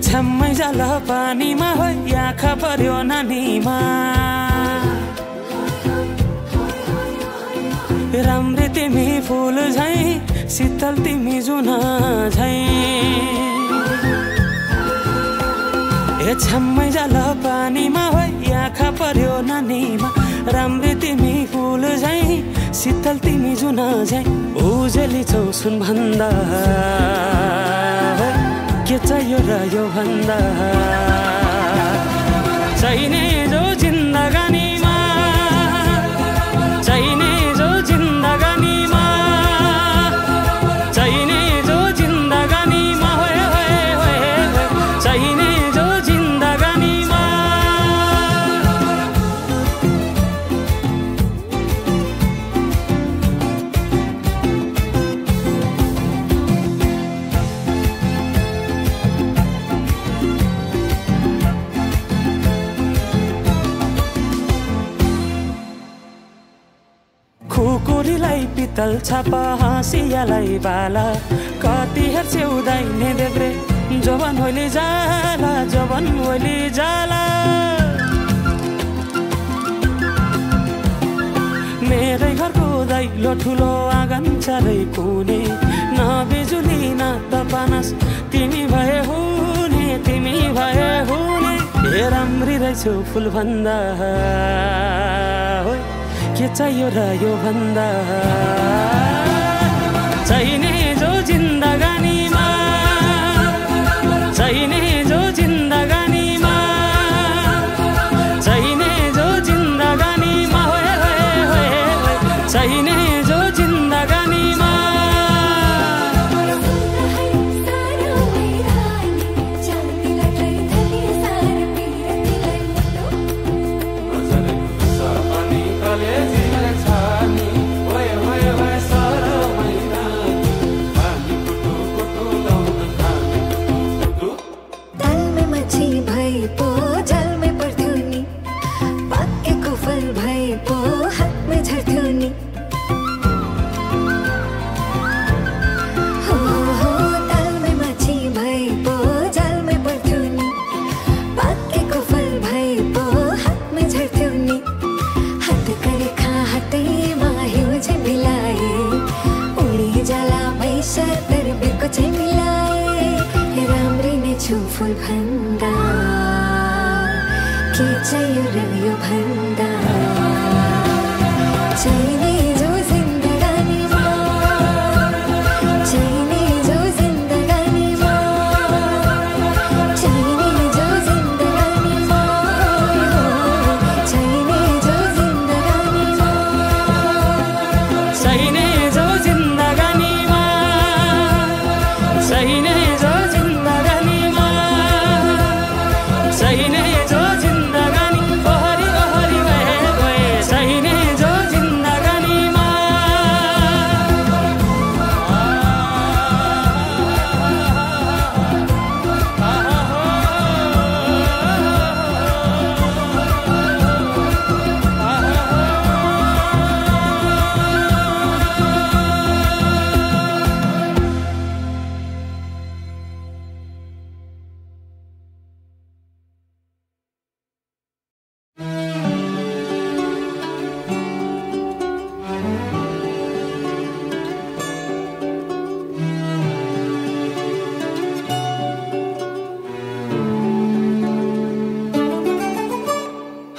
छ्याम्मै जाल पानीमा हो आँखा पर्यो नानीमा राम्री तिमी फुल झै शीतल तिमी जुन झै छ्याम्मै जाल पानीमा हो आँखा पर्यो नानीमा राम्री तिमी फुल झै शीतल तिमी जुन झै उजेली छौ सुन भन्दा के चाहियो र यो भन्दा चाहिने जो जिन्दगानीमा चाहिने जो जिन्दगानीमा चाहिने जो जिन्दगानीमा होए होए होए चाहिने जो जिन्दगानीमा खुकुरीलाई पितल छापा हाँसियालाई बाला कति हेर्छे उदाइने देब्रे जवान होली जाला जवान होली जाला मेरै घरको दैलो ठुलो आँगन चारै कुने न बिजुली न त पानस तिमी भए हुने तिमी भए हुने हे राम्री रहेछौ फुल भन्दा के चाहियो र यो भन्दा चाहिने जो जिन्दगानीमा चाहिने जो जिन्दगानीमा चाहिने जो जिन्दगानीमा होए होए होए चाहिने जो जिन्दगानीमा फुल भन्दा के चाहियो र यो भन्दा चाहिने जो जिन्दगानीमा चाहिने जो जिन्दगानीमा चाहिने जो जिन्दगानीमा चाहिने जो जिन्दगानीमा चाहिने जो जिन्दगानीमा चाहिने जो जिन्दगानीमा चाहिने जो जिन्दगानी ओहरी ओहरी गए गए चाहिने जो जिन्दगानीमा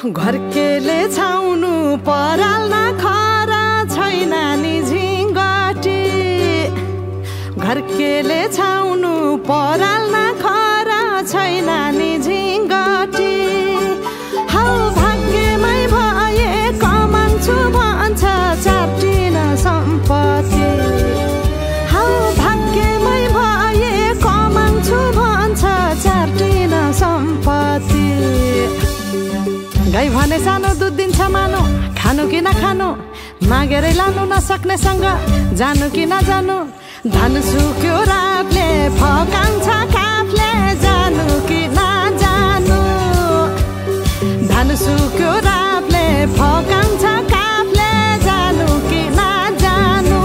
घरकेले छाउनु पराल्न खरा छैन नि झिङ्गटी घरकेले छाउनु पराल्न खरा छैन नि झिङ्गटी हौ भाग्यमै भए कमान्छु भन्छ चाटिन सम्पत्ति हौ भाग्यमै भए कमान्छु भन्छ चाटिन सम्पत्ति गाई भने सानो दुध दिन्छ मानो खानु कि नखानु मागेरै लानु नसक्नेसँग जानु कि नजानु धान सुक्यो रातले फकान्छ काफले जानु कि नजानु धान सुक्यो रातले फकान्छ काफले जानु कि नजानु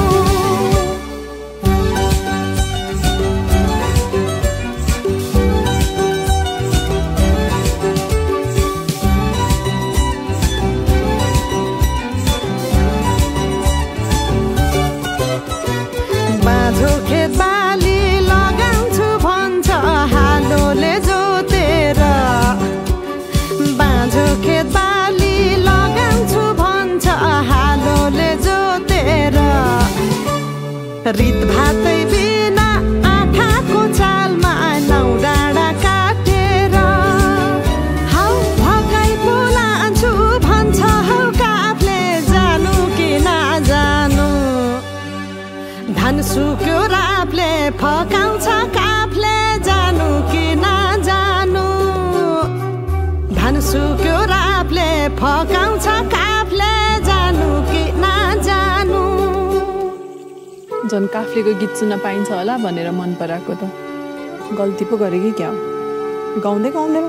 खेत बाली लगाउँछु भन्छ हालोले जोतेर बाँझो खेत बाली लगाउँछु भन्छ हालोले जोतेर रित भातै बिना आँखाको चालमा नौ डाँडा काटेर हौ भगाई बोलान्छु भन्छ हौ काफले जानु कि नजानु धान सुक्यो राफले फकाउँछ काफले जानु कि नजानु धान सुक्यो राफले फकाउँछ काफले जानु कि नजानु झन् काफ्लेको गीत सुन्न पाइन्छ होला भनेर मन पराएको त गल्ती पो गरे कि क्या गाउँदै गाउँदै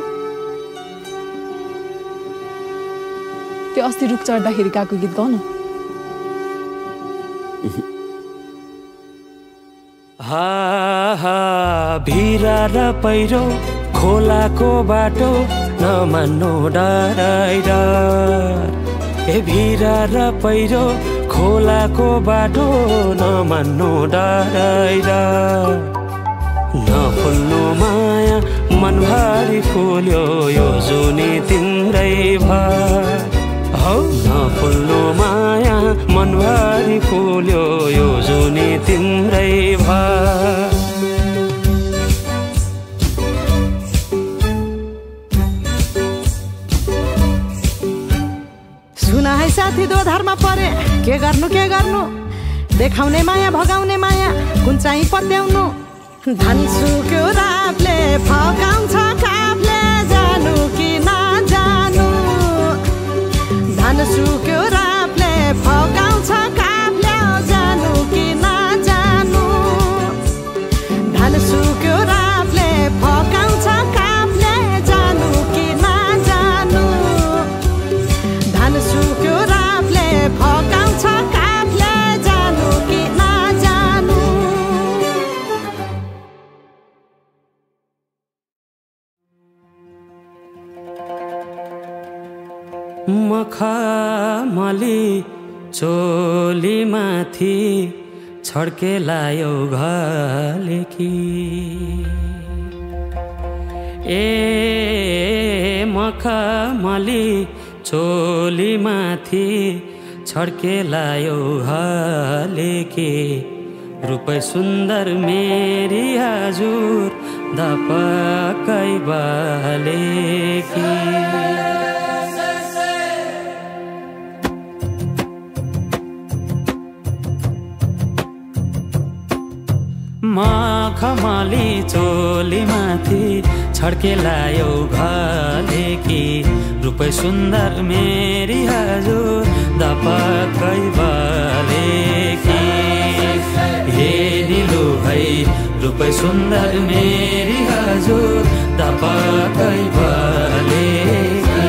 त्यो अस्ति रुख चढ्दाखेरि गएको गीत गाउन हा हा भिरा र पहिरो खोलाको बाटो नमान्नु डराइ डर ए भिरा र पहिरो खोलाको बाटो नमान्नु डराइ डर नफुल्नु माया मनभरि फुल्यो यो जुनी तिम्रै भर हौ नफुल्नु माया मनभरि फुल्यो यो जुनी तिम्रै भर सुना है साथी दोधारमा परे के गर्नु देखाउने माया भगाउने माया कुन चाहिँ पत्याउनु धान सुक्यो राफले फकाउँछ काफले जानु कि नजानु धान सुक्यो राफले फकाउँछ काफले जानु कि नजानु धान सुक्यो राफले फकाउँछ काफले जानु कि नजानु धान सुक्यो राफले फकाउँछ काफले जानु कि नजानु मखमली चोली माथि छड्के लायो घलेकी ए मखमली चोली माथि छड्के लायो घलेकी रूपै सुन्दर मेरी हजुर दपकै बालेकी मखमली चोली माथि छड्के लायो घलेकी रूपै सुन्दर मेरी हजुर दपकै बालेकी हे निलु है रूपै सुन्दर मेरी हजुर दपकै बालेकी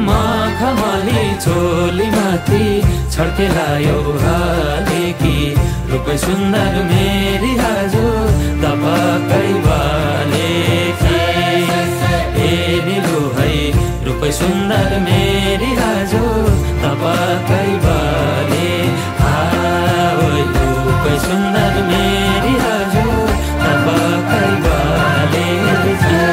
मखमली चोली माथि छड्के लायो घलेकी रूपै सुन्दर मेरी हजुर दपकै बालेकी ए निलु है रूपै सुन्दर मेरी हजुर दपकै बाले रूपै सुन्दर मेरी हजुर दपकै बालेकी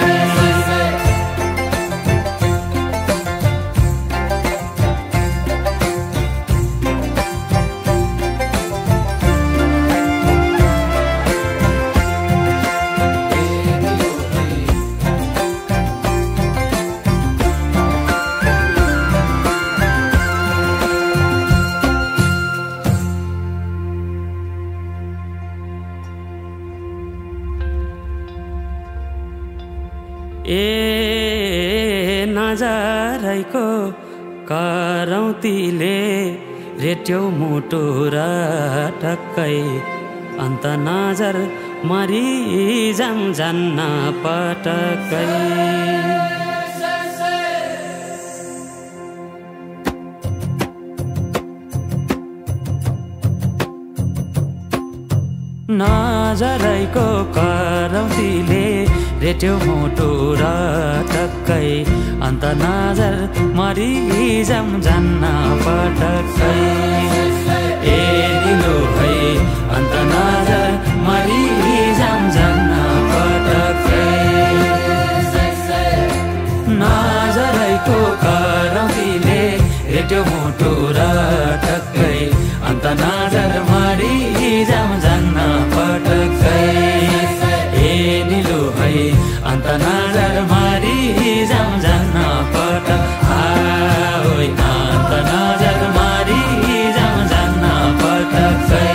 ए नजाराइको करौतीले रेट्यो मुटु र टक्कै अन्त नजर मरि जान्न पटक्कै नजराइको करौतीले रेट्यो मुटु र टक्कै अन्त नजर मरि जान्न पटक्कै ए दिलो भई अन्त नजर मारी जाऊँ जान्न पटक्कै ए निलु है अन्त नजर मारी जाऊँ जान्न पटक्कै अन्त नजर मारी जाऊँ जान्न पटक्कै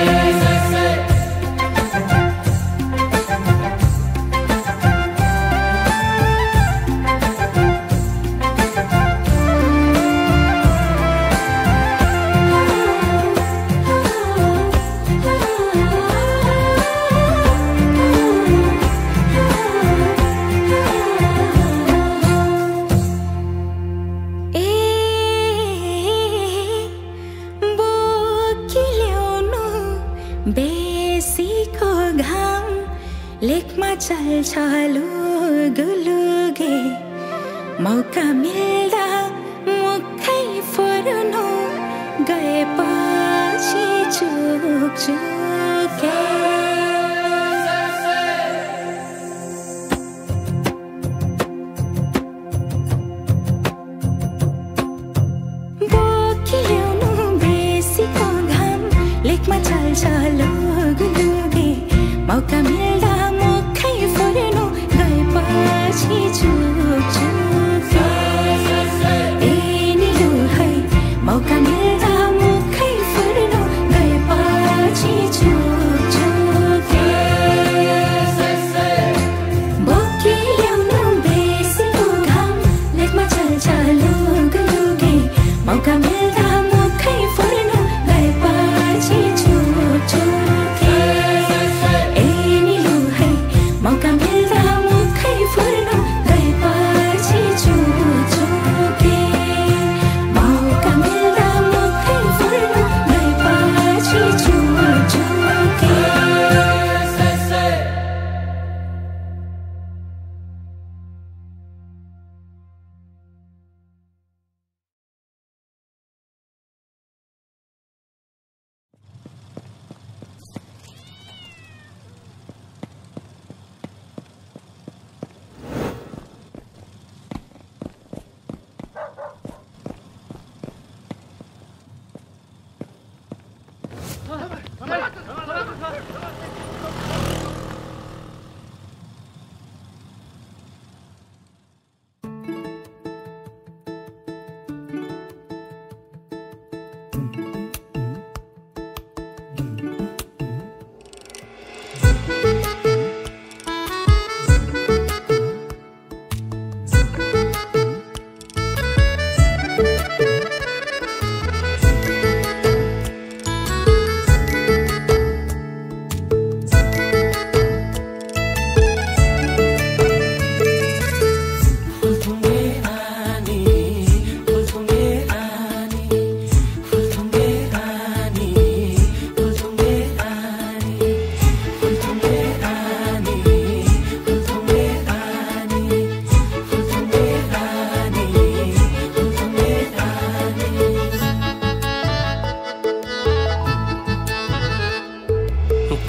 बेसीको घाम लेखमा चल्छ लुगुलुगे मौका मिल्दा मुखै फुर्नु गएपछि चुकचुके लेखमा चल्छ लुगुलुगे मौका मिल्दा मुखै फुर्नु गएपछि चुकचुके ए निलु है मौका मिल्दा मुखै फुर्नु गएपछि चुकचुके बोकी ल्याउनु बेसीको घाम लेखमा चल्छ लुगुलुगे मौका मिल्दा मुखै फुर्नु गएपछि चुकचुके ए निलु है मौका मिल्दा मुखै फुर्नु गएपछि चुकचुके मौका मिल्दा मुखै फुर्नु गएपछि चुकचुके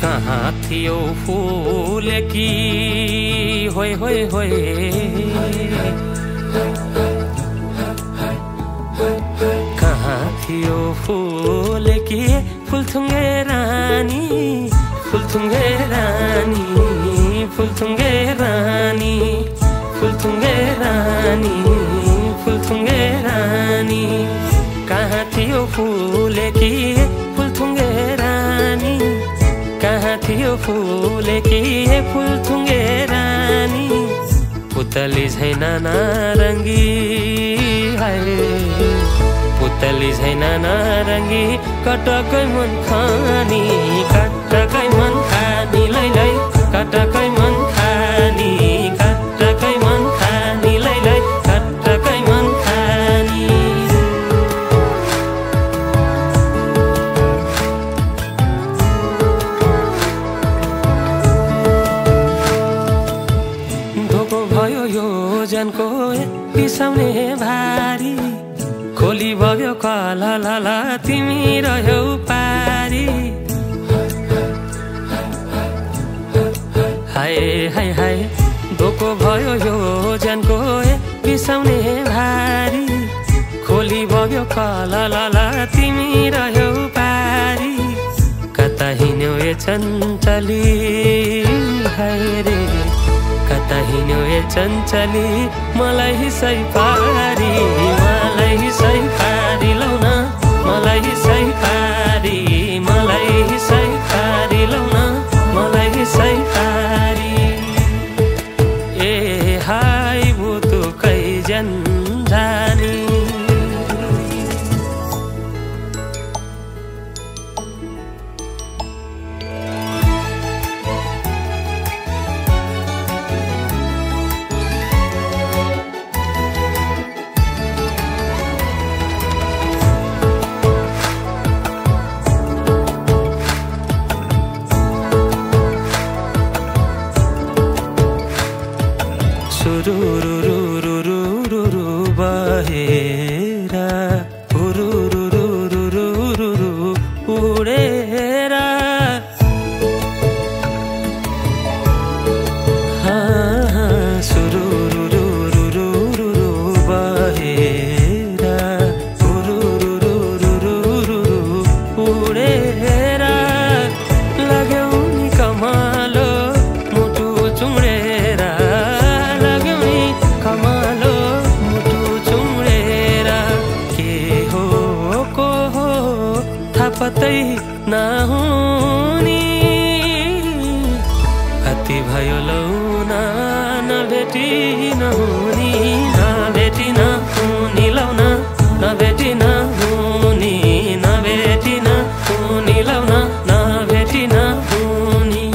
कहाँ थियो फुलेकी होय होय होय कहाँ थियो फुलेकी फुलथुङ्गे रानी फुलथुङ्गे रानी फुलथुङ्गे रानी फुलथुङ्गे रानी फुलथुङ्गे रानी कहाँ थियो फुलेकी फुलथुङ्गे रानी कहाँ थियो फुलेकी फुलथुङ्गे रानी पुतली छैन नारङ्गी हाय पुतली छैन नारङ्गी कटकै मन खानी कटकै मन खानी लै लै कटकै मन खानी कटकै मन खानी लै लै कटकै मन खानी योजनको पिसाउने भारी खोली बग्यो कला लाला तिमी रह्यौ पारी हाय हाय हाय धोको भयो योजनको पिसाउने भारी खोली बग्यो कला लाला तिमी रह्यौ पारी चञ्चली हाय रे कता हिँड्यो ए चञ्चली मलाई सै पारी लौन मलाई सै पारी लौन मलाई सै पारी ए हाय बुतु कैजन जानी रुरुरुरुरुरुरु बहेरा रुरुरुरुरुरुरु उडेरा सुरुरुरुरुरुरु बहेरा रुरुरुरुरुरुरु उडेरा लाग्यौ नि कमालो मुटु चुडेरा कमालो मुटु चुडेर के हो को हो थाहा पत्तै नहुनी कति भयो लौन नभेटी नहुनी नभेटी नहुनी लौन नभेटी नहुनी नभेटी नहुनी लौन नभेटी नहुनी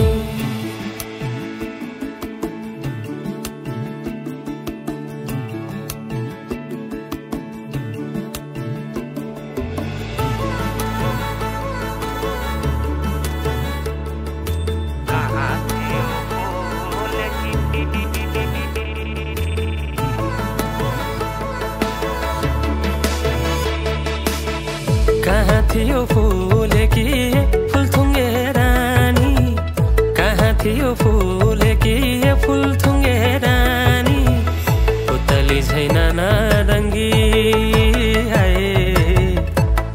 कहाँ थियो फुलेकी फुलथुङ्गे रानी कहाँ थियो फुलेकी फुलथुङ्गे रानी पुतली छैन नारङ्गी आए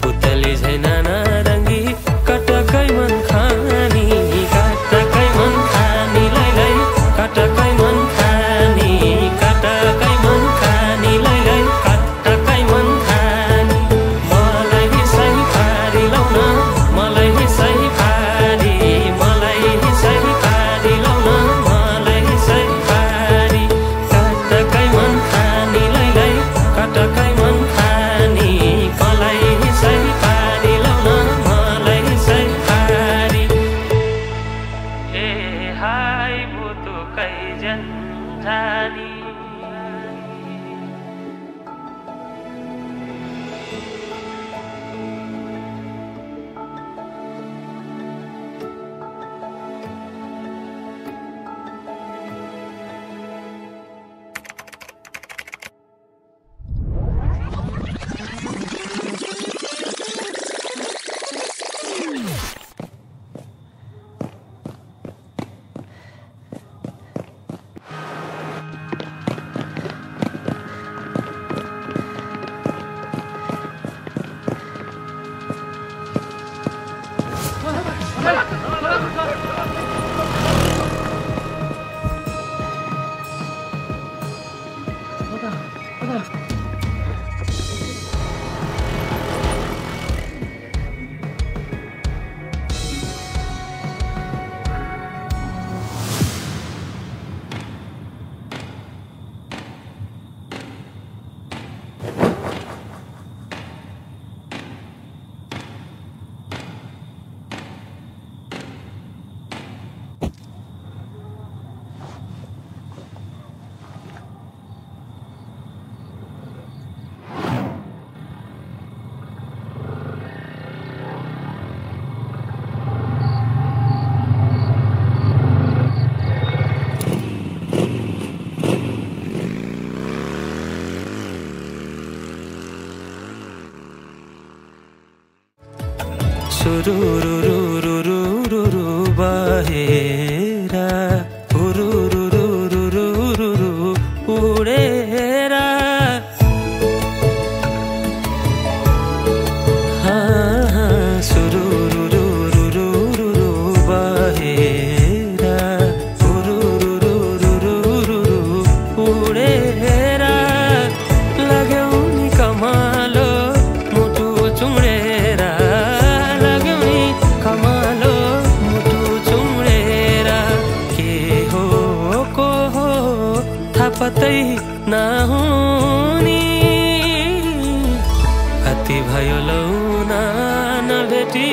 पुतली छैन नारङ्गी कटकै मन खानी लै कटकै मन खानी कटकै मन खानी लै कटकै मन खानी मलाई सै पारी लौन मलाई सै पारी लौन मलाई सै पारी कटकै मन खानी लै कटकै मन खानी मलाई सै पारी लौन मलाई सै पारी ए हाय बुतु कैजन जानी सुरुरुरुरुरुरु बहेरा रुरुरुरुरुरु उडेरा सुरुरुरुरुरु भेटै नहुने कति भयो लौ नभेटी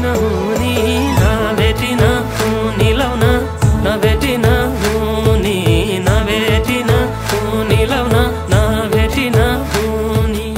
नहुने नभेटी नहुने लौ नभेटी नहुने नभेटी नहुने लौ नभेटी नहुने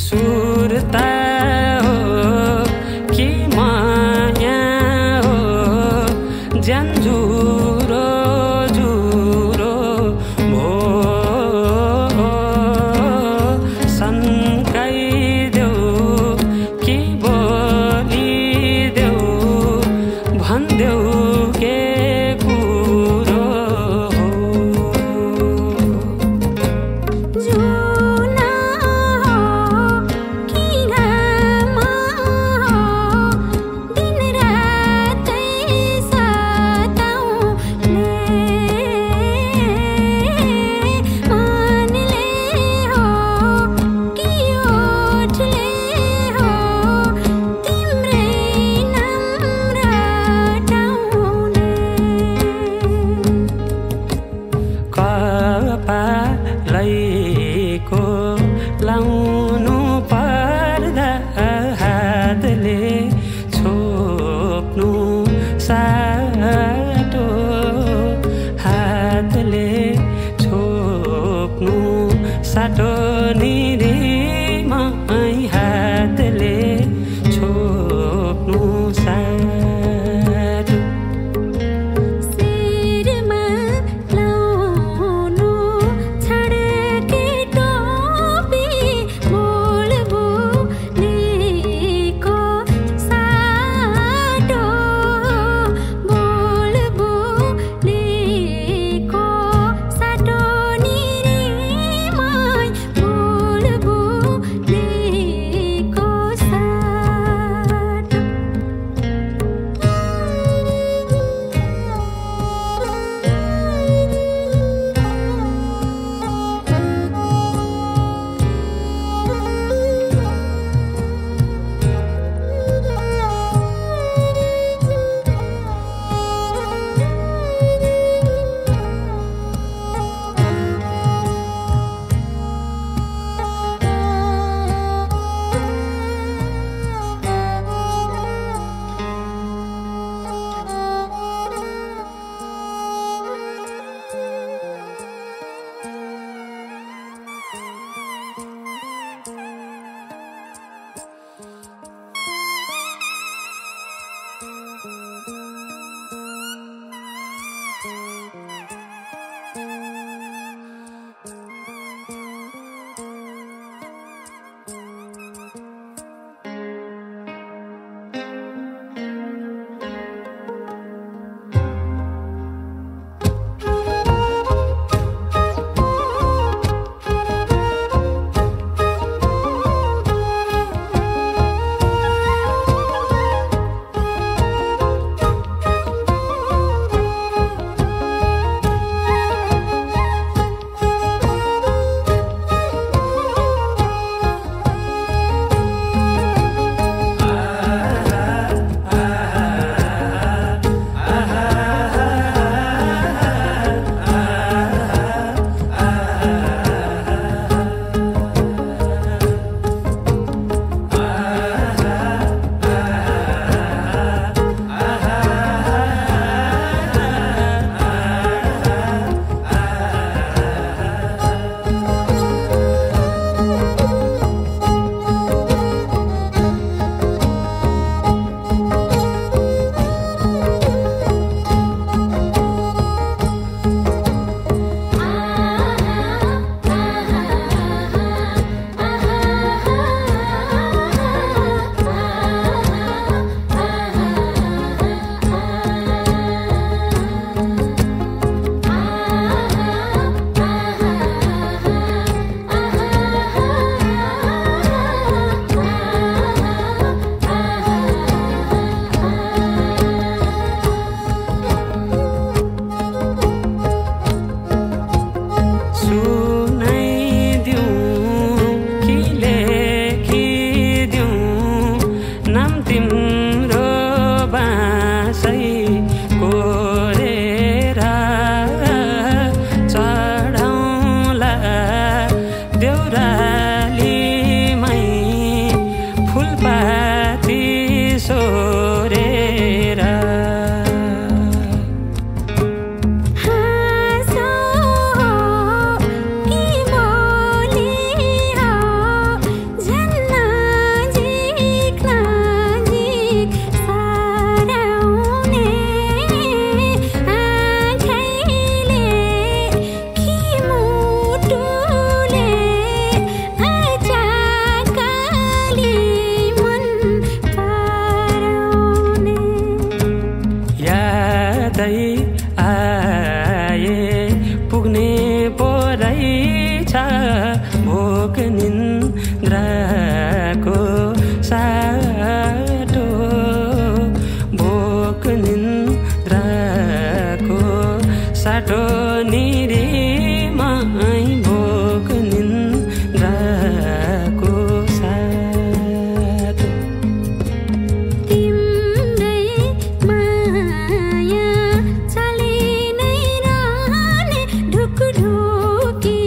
सुरता हो कि माया हो ज्यान जुरो जुरो भो सन्काइदेऊ कि बोली रहेछ भोक निन्द्राको साटो भोक निन्द्राको साटो निरीमाई भोक निन्द्राको साटो तिम्रै माया चली नै रहने ढुकढुकी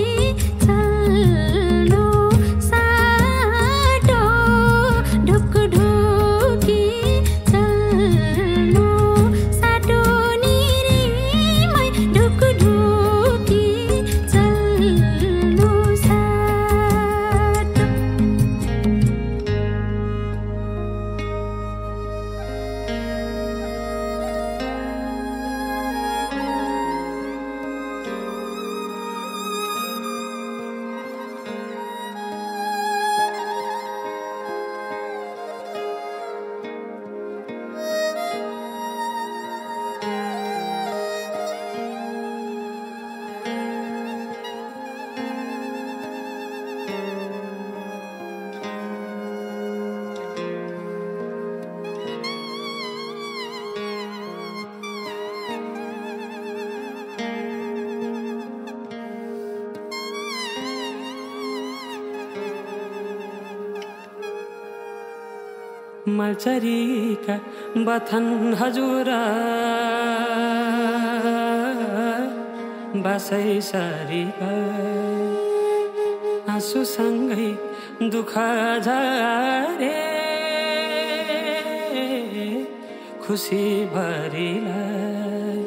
चल्लो साटो ढुकढुकी चल्लो साटो निरीमै ढुकढुकी चल्लो साटो मलचरीका बथन हजुर बसै सरीका आँसुसँगै दुःख झरे खुसी भरिलाई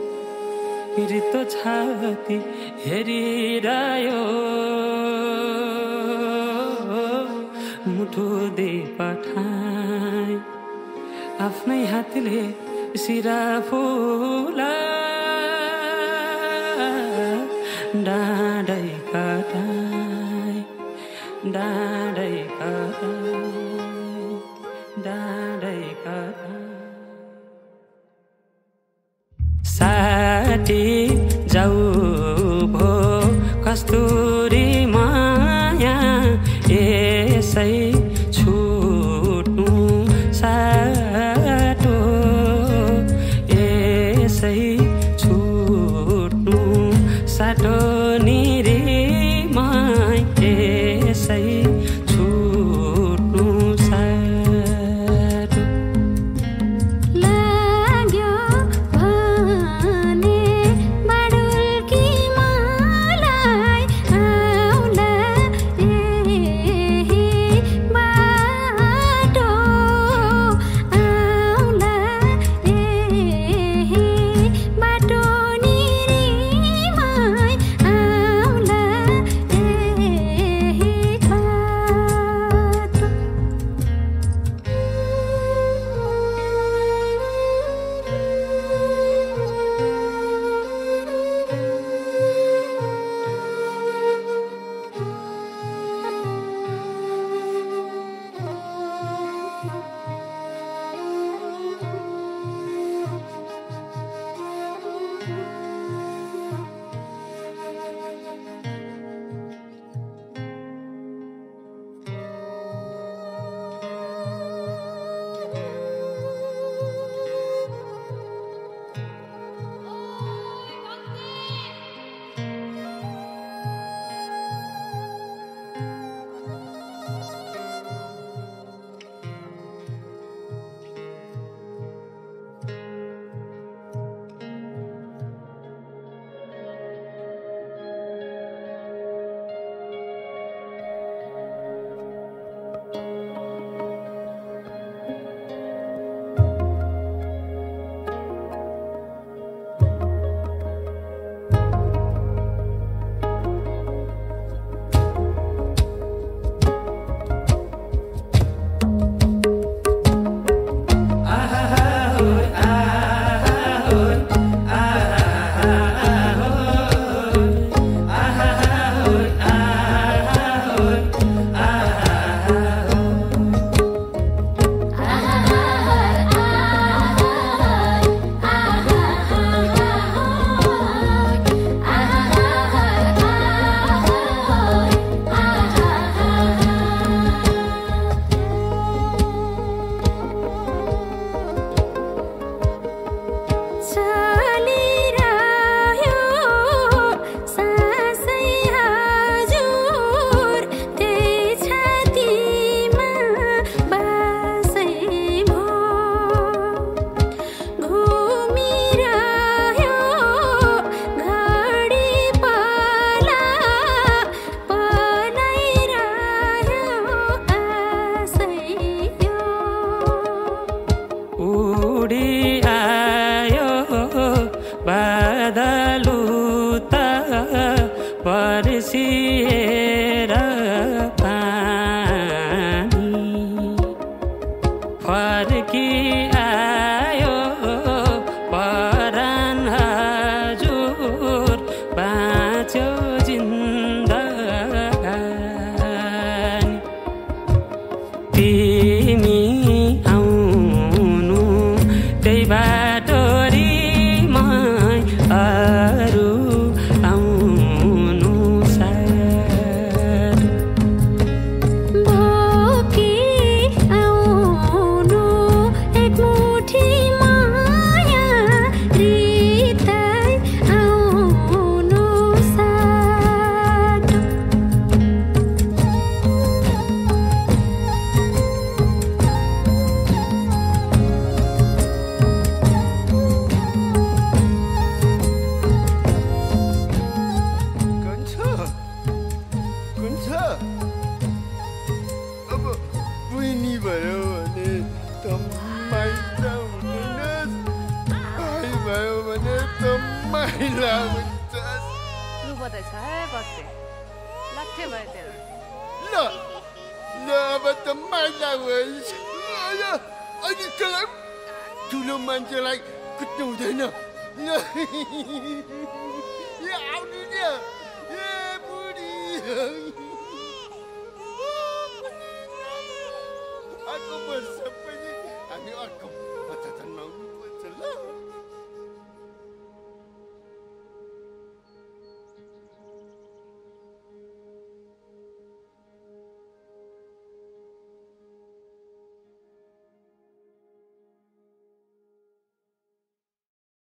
रित्तो छाती हेरिरह्यो मुठो दे पठाई आफ्नै हातले सिरा फुला डाँडै कटाई डाँडै कटाई डाँडै कटाई साटी जाऊ भो कस्तुरी माया यसै छुट्नु साटो यसै छुट्नु साटो निरीमाई यसै छुट्नु साटो लाग्यो भने बाडुल्की मलाई आउला यही बाटो आउला यही बाटो निरीमाई आउला यही बाटो बर्सिएर पानी फर्की आयो परान हजुर बाँच्यो जिन्दगानी तिमी आउनु त्यही बाटोरीमै अरू आउनु साथ बोकी आउनु एक मुठी माया हृदय आउनु साथ कुन्छ अब बहिनी भयो भने त माइला हुँदैनस् भाइ भयो भने त माइला हुन्छस् लु बताइछ है बस्ते लट्ठे भयो तेरो ल ल अब त माइला भइस अनि तँलाई ठुलो मान्छेलाई कुट्नु हुँदैन ल ए आउनु नि ए बुढी अर्को वर्ष पनि हामी अर्को